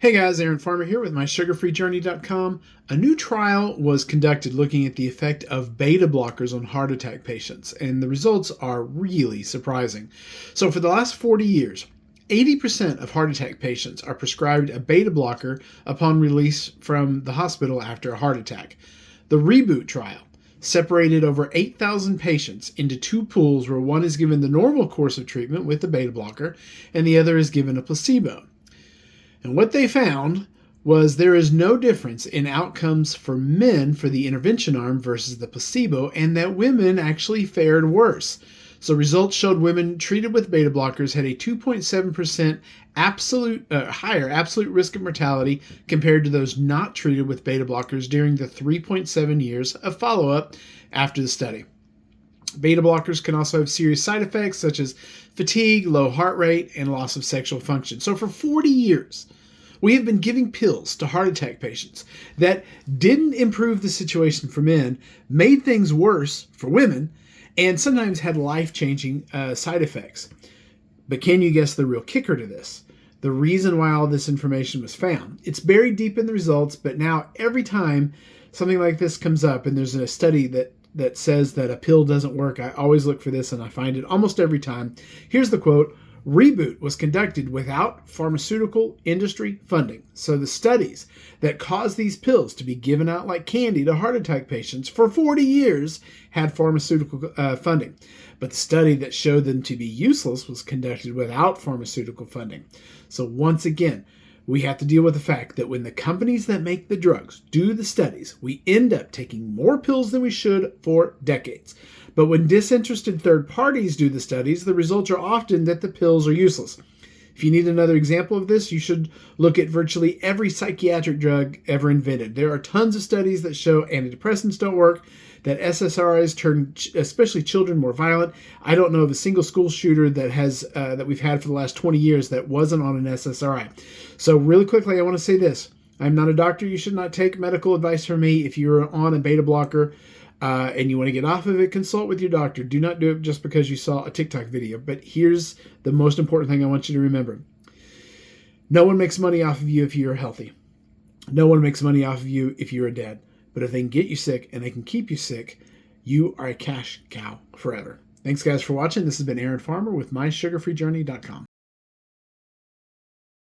Hey guys, Aaron Farmer here with mysugarfreejourney.com. A new trial was conducted looking at the effect of beta blockers on heart attack patients, and the results are really surprising. So for the last 40 years, 80% of heart attack patients are prescribed a beta blocker upon release from the hospital after a heart attack. The REBOOT trial separated over 8,000 patients into two pools where one is given the normal course of treatment with the beta blocker and the other is given a placebo. And what they found was there is no difference in outcomes for men for the intervention arm versus the placebo, and that women actually fared worse. So results showed women treated with beta blockers had a 2.7% higher absolute risk of mortality compared to those not treated with beta blockers during the 3.7 years of follow-up after the study. Beta blockers can also have serious side effects such as fatigue, low heart rate, and loss of sexual function. So for 40 years, we have been giving pills to heart attack patients that didn't improve the situation for men, made things worse for women, and sometimes had life-changing side effects. But can you guess the real kicker to this? The reason why all this information was found. It's buried deep in the results, but now every time something like this comes up and there's a study that says that a pill doesn't work, I always look for this and I find it almost every time. Here's the quote: REBOOT was conducted without pharmaceutical industry funding. So the studies that caused these pills to be given out like candy to heart attack patients for 40 years had pharmaceutical funding. But the study that showed them to be useless was conducted without pharmaceutical funding. So once again, we have to deal with the fact that when the companies that make the drugs do the studies, we end up taking more pills than we should for decades. But when disinterested third parties do the studies, the results are often that the pills are useless. If you need another example of this, you should look at virtually every psychiatric drug ever invented. There are tons of studies that show antidepressants don't work, that SSRIs turn especially children more violent. I don't know of a single school shooter that we've had for the last 20 years that wasn't on an SSRI. So really quickly, I want to say this. I'm not a doctor. You should not take medical advice from me. If you're on a beta blocker and you want to get off of it, consult with your doctor. Do not do it just because you saw a TikTok video. But here's the most important thing I want you to remember. No one makes money off of you if you're healthy. No one makes money off of you if you're dead. But if they can get you sick and they can keep you sick, you are a cash cow forever. Thanks, guys, for watching. This has been Aaron Farmer with mysugarfreejourney.com.